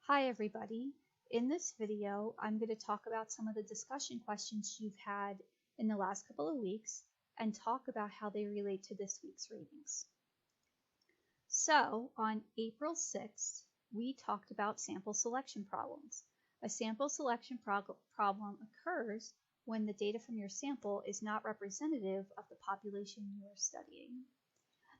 Hi everybody. In this video, I'm going to talk about some of the discussion questions you've had in the last couple of weeks and talk about how they relate to this week's readings. So, on April 6th, we talked about sample selection problems. A sample selection problem occurs when the data from your sample is not representative of the population you are studying.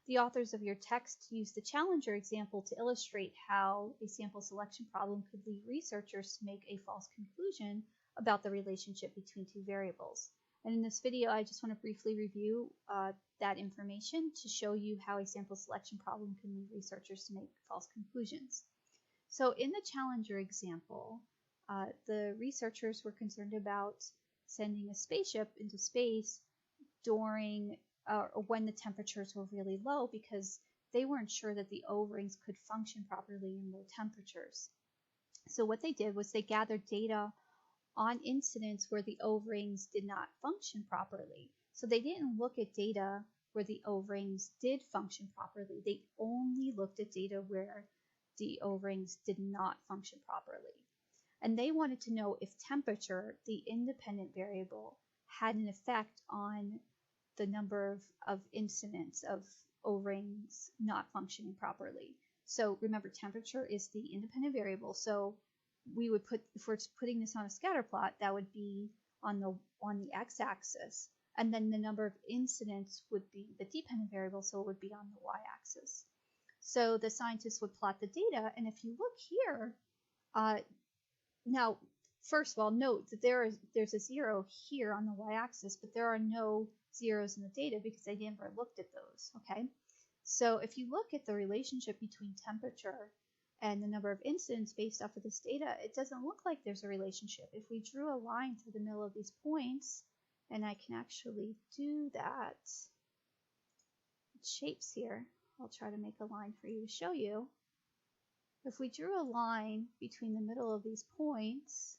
The authors of your text used the Challenger example to illustrate how a sample selection problem could lead researchers to make a false conclusion about the relationship between two variables. And in this video, I just want to briefly review that information to show you how a sample selection problem can lead researchers to make false conclusions. So in the Challenger example, the researchers were concerned about sending a spaceship into space during or when the temperatures were really low because they weren't sure that the O-rings could function properly in low temperatures. So what they did was they gathered data on incidents where the O-rings did not function properly. So they didn't look at data where the O-rings did function properly. They only looked at data where the O-rings did not function properly. And they wanted to know if temperature, the independent variable, had an effect on the number of incidents of O-rings not functioning properly. So remember, temperature is the independent variable. So we would put, if we're putting this on a scatter plot, that would be on the x-axis, and then the number of incidents would be the dependent variable, so it would be on the y-axis. So the scientists would plot the data, and if you look here, now first of all, note that there's a 0 here on the y-axis, but there are no zeros in the data because they never looked at those, okay? So if you look at the relationship between temperature and the number of incidents based off of this data, it doesn't look like there's a relationship. If we drew a line through the middle of these points, and I can actually do that, shapes here, I'll try to make a line for you to show you. If we drew a line between the middle of these points,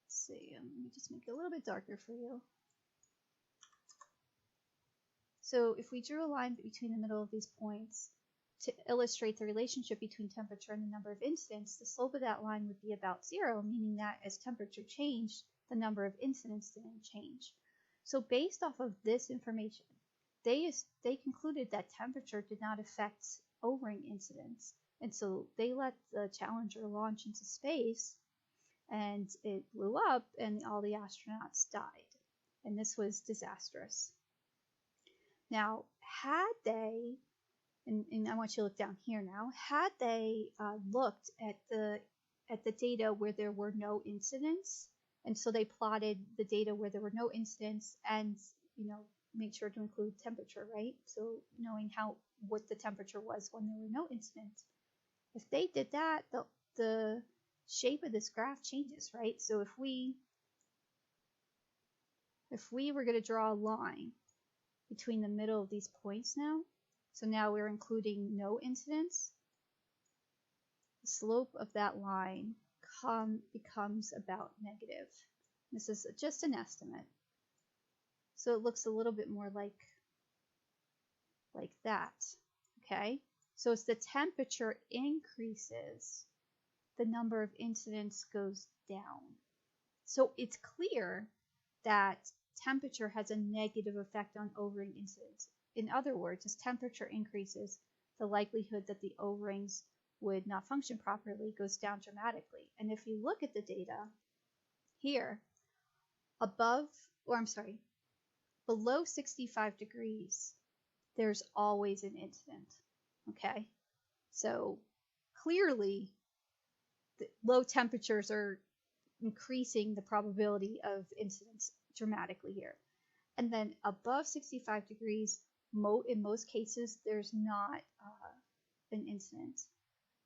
see, let me just make it a little bit darker for you. So if we drew a line between the middle of these points to illustrate the relationship between temperature and the number of incidents, the slope of that line would be about 0, meaning that as temperature changed, the number of incidents didn't change. So based off of this information, they concluded that temperature did not affect O-ring incidents, and so they let the Challenger launch into space, and it blew up and all the astronauts died, and this was disastrous. Now, had they, and I want you to look down here now, had they looked at the data where there were no incidents, and so they plotted the data where there were no incidents and, made sure to include temperature, right? So knowing what the temperature was when there were no incidents. If they did that, the shape of this graph changes, right? So if we were going to draw a line between the middle of these points now, so now we're including no incidents, the slope of that line becomes about negative. This is just an estimate. So it looks a little bit more like that, okay? So as the temperature increases, the number of incidents goes down. So it's clear that temperature has a negative effect on O-ring incidents. In other words, as temperature increases, the likelihood that the O-rings would not function properly goes down dramatically. And if you look at the data here, below 65 degrees, there's always an incident, okay? So clearly, the low temperatures are increasing the probability of incidents dramatically here. And then above 65 degrees, in most cases, there's not an incident.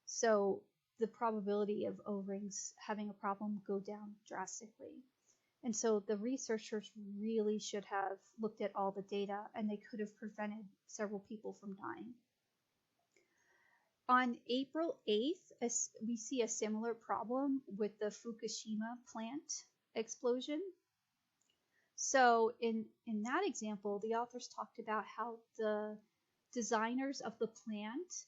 So the probability of O-rings having a problem go down drastically. And so the researchers really should have looked at all the data, and they could have prevented several people from dying. On April 8th, we see a similar problem with the Fukushima plant explosion. So in that example, the authors talked about how the designers of the plant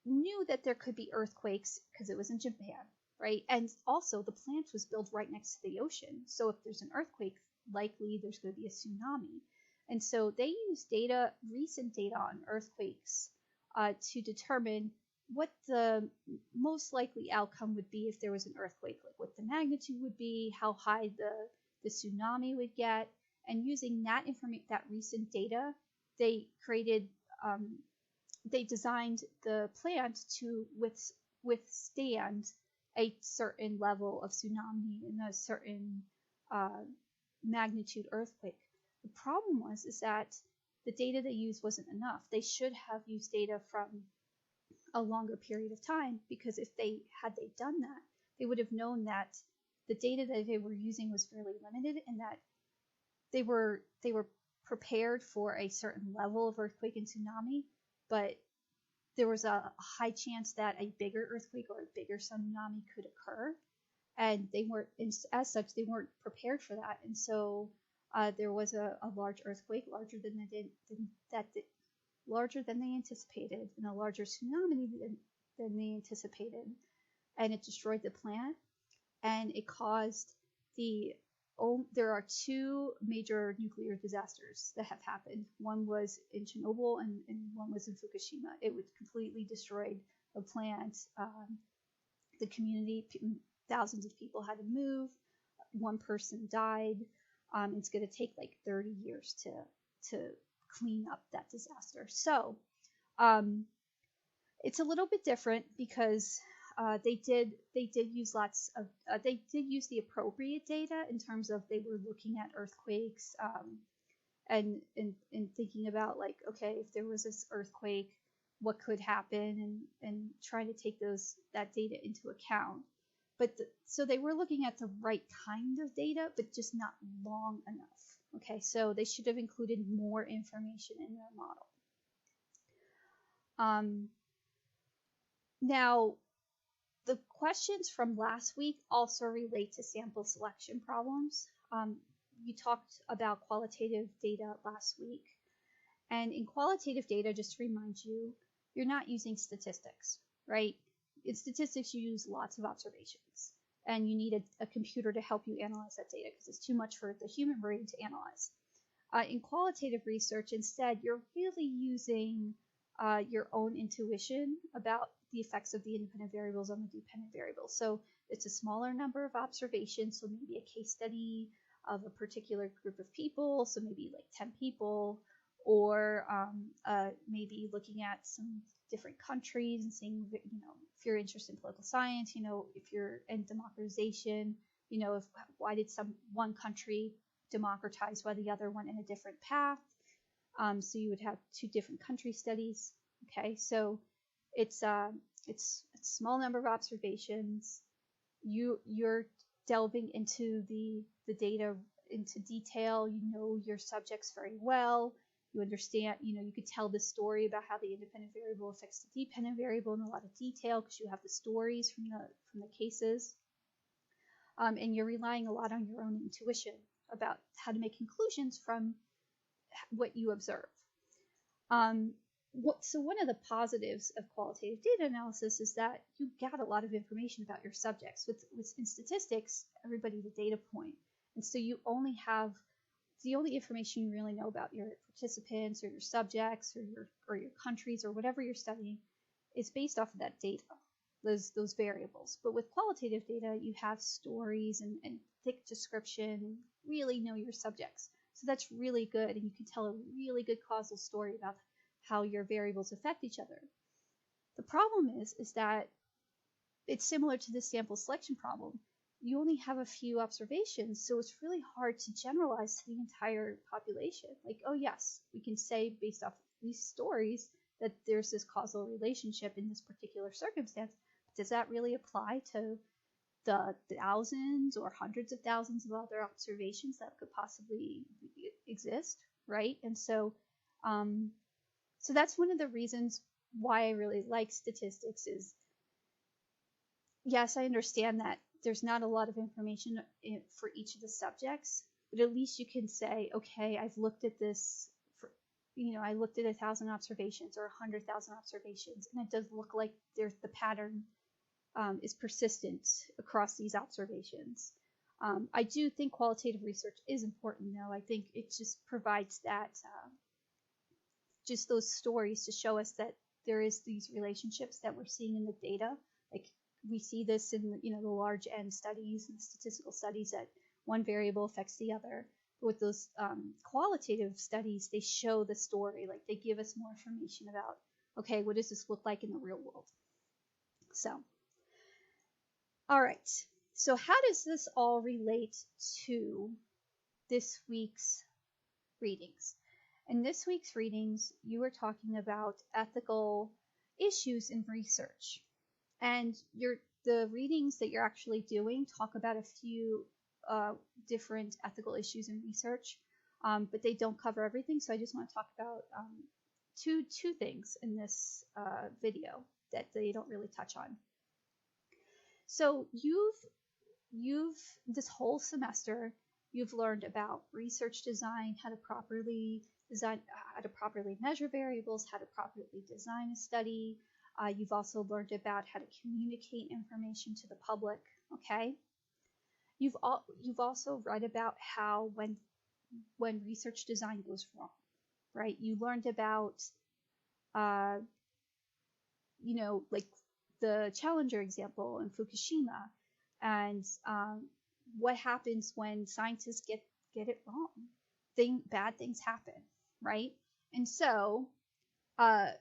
knew that there could be earthquakes because it was in Japan, right? And also the plant was built right next to the ocean. So if there's an earthquake, likely there's going to be a tsunami. And so they used data, recent data on earthquakes, to determine what the most likely outcome would be if there was an earthquake, like what the magnitude would be, how high the tsunami would get. And using that recent data, they created, they designed the plant to withstand a certain level of tsunami and a certain magnitude earthquake. The problem is that the data they used wasn't enough. They should have used data from a longer period of time, because if they done that, they would have known that the data that they were using was fairly limited, and that they were prepared for a certain level of earthquake and tsunami, but there was a high chance that a bigger earthquake or a bigger tsunami could occur, and they weren't, as such, they weren't prepared for that. And so there was a large earthquake, larger than they anticipated, and a larger tsunami than they anticipated, and it destroyed the plant, and it caused there are two major nuclear disasters that have happened. One was in Chernobyl, and one was in Fukushima. It would completely destroyed the plant. The community, thousands of people had to move. One person died. It's going to take like 30 years to clean up that disaster. So it's a little bit different because they did use they did use the appropriate data in terms of they were looking at earthquakes, and thinking about, like, okay, if there was this earthquake, what could happen, and trying to take that data into account. But so they were looking at the right kind of data, but just not long enough. Okay, so they should have included more information in their model. Now, the questions from last week also relate to sample selection problems. You talked about qualitative data last week. And in qualitative data, just to remind you, you're not using statistics, right? In statistics, you use lots of observations, and you need a computer to help you analyze that data because it's too much for the human brain to analyze. In qualitative research, instead, you're really using your own intuition about the effects of the independent variables on the dependent variables. So it's a smaller number of observations, so maybe a case study of a particular group of people, so maybe like 10 people, or maybe looking at some different countries and seeing, if you're interested in political science, if you're in democratization, why did one country democratize while the other went in a different path. So you would have two different country studies. Okay, so it's a small number of observations. You're delving into the data into detail. You know your subjects very well. You understand, you could tell the story about how the independent variable affects the dependent variable in a lot of detail because you have the stories from the cases. And you're relying a lot on your own intuition about how to make conclusions from what you observe. So one of the positives of qualitative data analysis is that you get a lot of information about your subjects. In statistics, everybody's a data point. And so you only have the only information you really know about your participants or your subjects or your countries or whatever you're studying is based off of that data, those variables. But with qualitative data, you have stories and thick description, and really know your subjects. So that's really good, and you can tell a really good causal story about how your variables affect each other. The problem is that it's similar to the sample selection problem. You only have a few observations, so it's really hard to generalize to the entire population. Like, oh yes, we can say based off these stories that there's this causal relationship in this particular circumstance. But does that really apply to the thousands or hundreds of thousands of other observations that could possibly exist, right? And so, so that's one of the reasons why I really like statistics is, yes, I understand that there's not a lot of information for each of the subjects, but at least you can say, okay, I've looked at this I looked at 1,000 observations or 100,000 observations, and it does look like the pattern is persistent across these observations. I do think qualitative research is important, though. I think it just provides that, just those stories to show us that there is these relationships that we're seeing in the data. Like we see this in, the large N studies and statistical studies that one variable affects the other. But with those qualitative studies, they show the story. Like they give us more information about, okay, what does this look like in the real world? So, all right. So how does this all relate to this week's readings? In this week's readings, you are talking about ethical issues in research. And the readings that you're actually doing talk about a few different ethical issues in research, but they don't cover everything. So I just want to talk about two things in this video that they don't really touch on. So you've this whole semester, you've learned about research design, how to properly measure variables, how to properly design a study. You've also learned about how to communicate information to the public. Okay. You've also read about how when research design goes wrong, right? You learned about, like the Challenger example in Fukushima, and what happens when scientists get it wrong. Bad things happen, right? And so I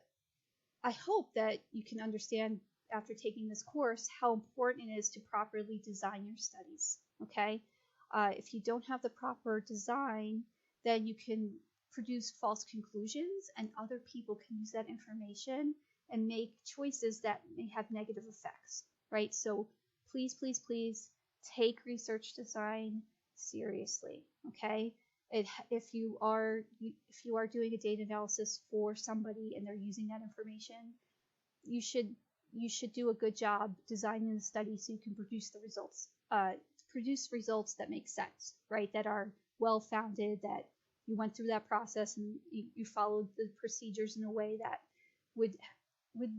hope that you can understand after taking this course how important it is to properly design your studies, okay? If you don't have the proper design, then you can produce false conclusions, and other people can use that information and make choices that may have negative effects, right? So please, please, please take research design seriously, okay? If you are doing a data analysis for somebody and they're using that information, you should do a good job designing the study so you can produce the results, that make sense, right? That are well-founded, that you went through that process and you followed the procedures in a way that would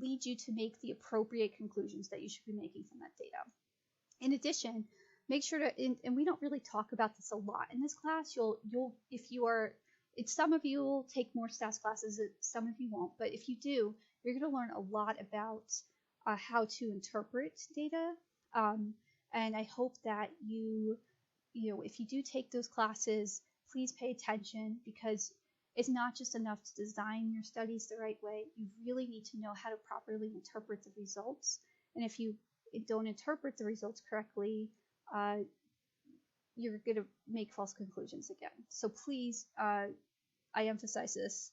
lead you to make the appropriate conclusions that you should be making from that data. In addition, make sure to, and we don't really talk about this a lot in this class. Some of you will take more stats classes, some of you won't, but if you do, you're going to learn a lot about how to interpret data. And I hope that if you do take those classes, please pay attention, because it's not just enough to design your studies the right way. You really need to know how to properly interpret the results. And if you don't interpret the results correctly, you're going to make false conclusions again. So please, I emphasize this,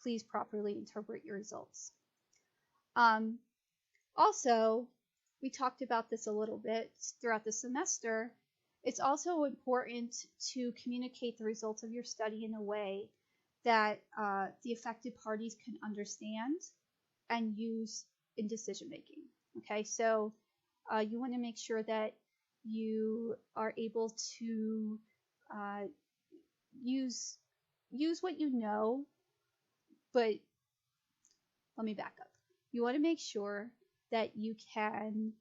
please properly interpret your results. Also, we talked about this a little bit throughout the semester. It's also important to communicate the results of your study in a way that the affected parties can understand and use in decision making. Okay, so you want to make sure that you are able to use what you know, but let me back up. You want to make sure that you can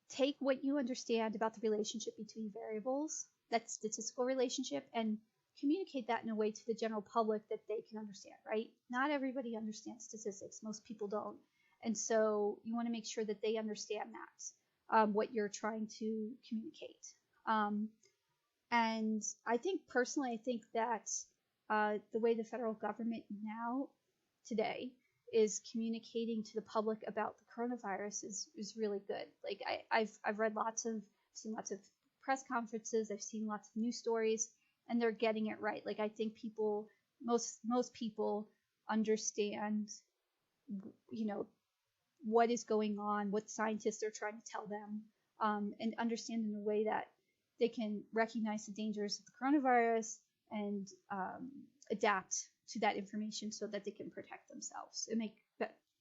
take what you understand about the relationship between variables, that statistical relationship, and communicate that in a way to the general public that they can understand, right? Not everybody understands statistics. Most people don't. And so you want to make sure that they understand that, what you're trying to communicate. And I think that the way the federal government today is communicating to the public about the coronavirus is really good. Like I've seen lots of press conferences, I've seen lots of news stories, and they're getting it right. Like I think most people understand, what is going on, what scientists are trying to tell them, and understand in a way that they can recognize the dangers of the coronavirus and adapt to that information so that they can protect themselves and make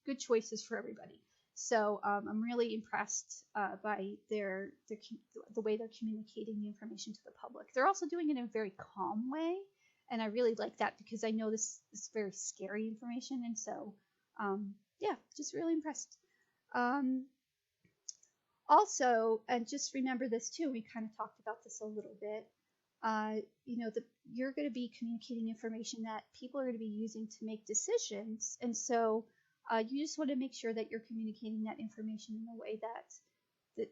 good choices for everybody. So I'm really impressed by the way they're communicating the information to the public. They're also doing it in a very calm way, And I really like that because I know this is very scary information. And so, yeah, just really impressed. Also, and just remember this too, we kind of talked about this a little bit. You're going to be communicating information that people are going to be using to make decisions. And so you just want to make sure that you're communicating that information in a way that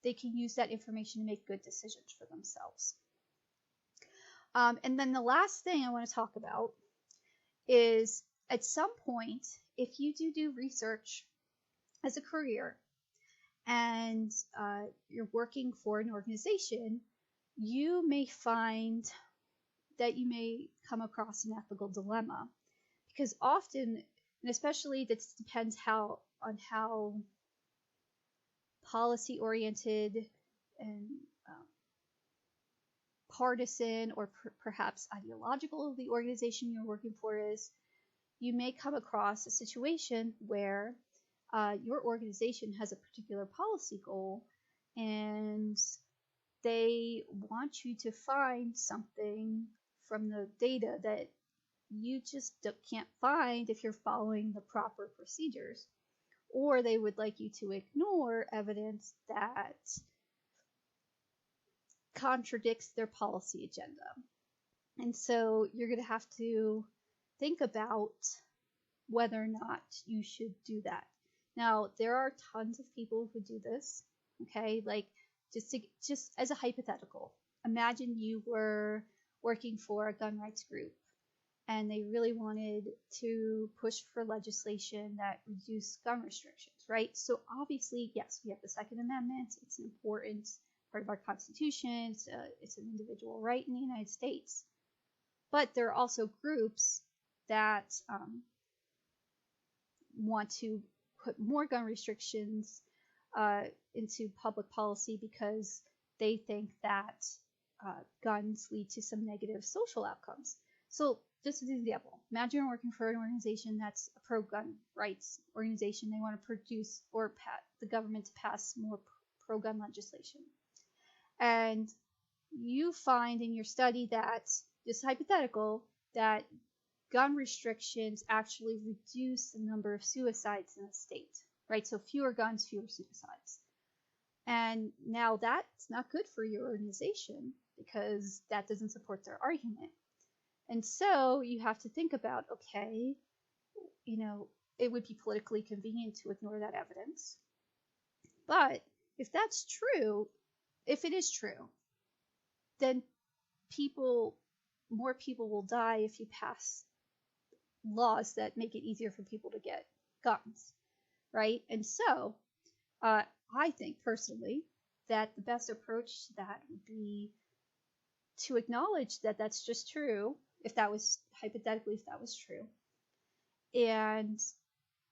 they can use that information to make good decisions for themselves. And then the last thing I want to talk about is at some point, if you do research as a career and you're working for an organization, you may find that you may come across an ethical dilemma, because often, and especially this depends on how policy oriented and partisan or perhaps ideological the organization you're working for is, you may come across a situation where your organization has a particular policy goal and they want you to find something from the data that you just can't find if you're following the proper procedures, or they would like you to ignore evidence that contradicts their policy agenda. And so you're going to have to think about whether or not you should do that. Now, there are tons of people who do this, okay? Like, just as a hypothetical, imagine you were working for a gun rights group and they really wanted to push for legislation that reduced gun restrictions, right? So obviously, yes, we have the Second Amendment. It's an important part of our Constitution. It's an individual right in the United States. But there are also groups that want to put more gun restrictions into public policy because they think that guns lead to some negative social outcomes. So just as an example, imagine you're working for an organization that's a pro-gun rights organization. They want to produce or the government to pass more pro-gun legislation. And you find in your study that, just hypothetical, that gun restrictions actually reduce the number of suicides in the state, right? So fewer guns, fewer suicides. And now that's not good for your organization because that doesn't support their argument. And so you have to think about, okay, it would be politically convenient to ignore that evidence. But if that's true, if it is true, then more people will die if you pass laws that make it easier for people to get guns, right? And so I think personally that the best approach to that would be to acknowledge that that's just true, if that was true, and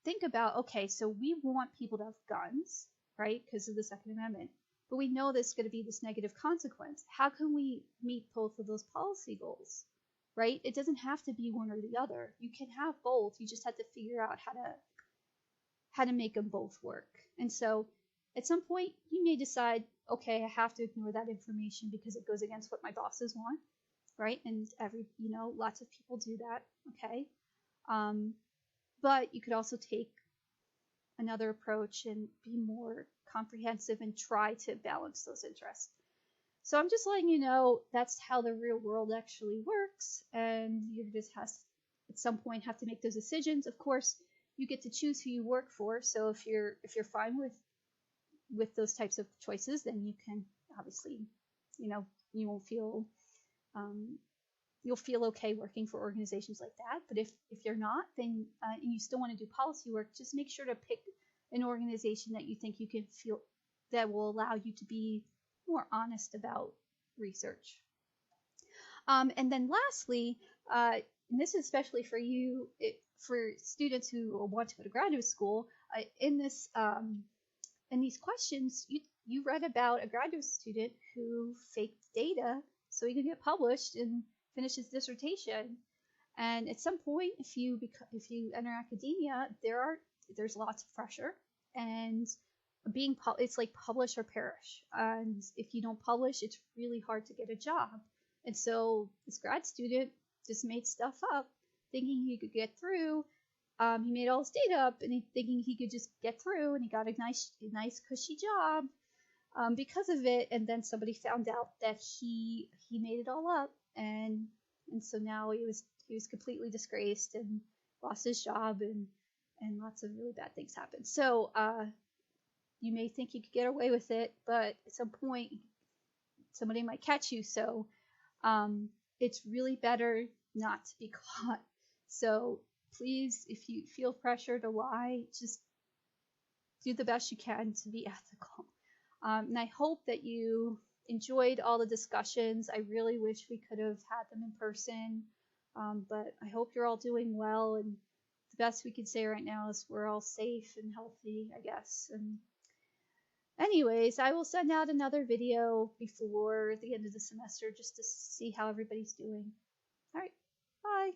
think about, okay, so we want people to have guns, right, because of the Second Amendment, but we know there's going to be this negative consequence. How can we meet both of those policy goals, right? It doesn't have to be one or the other. You can have both. You just have to figure out how to make them both work. And so at some point you may decide, okay, I have to ignore that information because it goes against what my bosses want, right? And lots of people do that, okay? But you could also take another approach and be more comprehensive and try to balance those interests. So I'm just letting you know that's how the real world actually works, and you just at some point have to make those decisions. Of course, you get to choose who you work for. So if you're fine with those types of choices, then you can obviously, you won't feel you'll feel okay working for organizations like that. But if you're not, then and you still want to do policy work, just make sure to pick an organization that you think you can feel that will allow you to be more honest about research. And then lastly, and this is especially for you, for students who want to go to graduate school, in these questions, you read about a graduate student who faked data so he could get published and finish his dissertation. And at some point, if you enter academia, there's lots of pressure, and it's like publish or perish. And if you don't publish, it's really hard to get a job. And so this grad student just made stuff up, thinking he could get through. He made all his data up, and thinking he could just get through, and he got a nice cushy job because of it. And then somebody found out that he made it all up, and so now he was completely disgraced and lost his job, and lots of really bad things happened. So you may think you could get away with it, but at some point somebody might catch you. So it's really better not to be caught. So please, if you feel pressure to lie, just do the best you can to be ethical. And I hope that you enjoyed all the discussions. I really wish we could have had them in person, but I hope you're all doing well. And the best we can say right now is we're all safe and healthy, I guess. And anyways, I will send out another video before the end of the semester just to see how everybody's doing. All right, bye.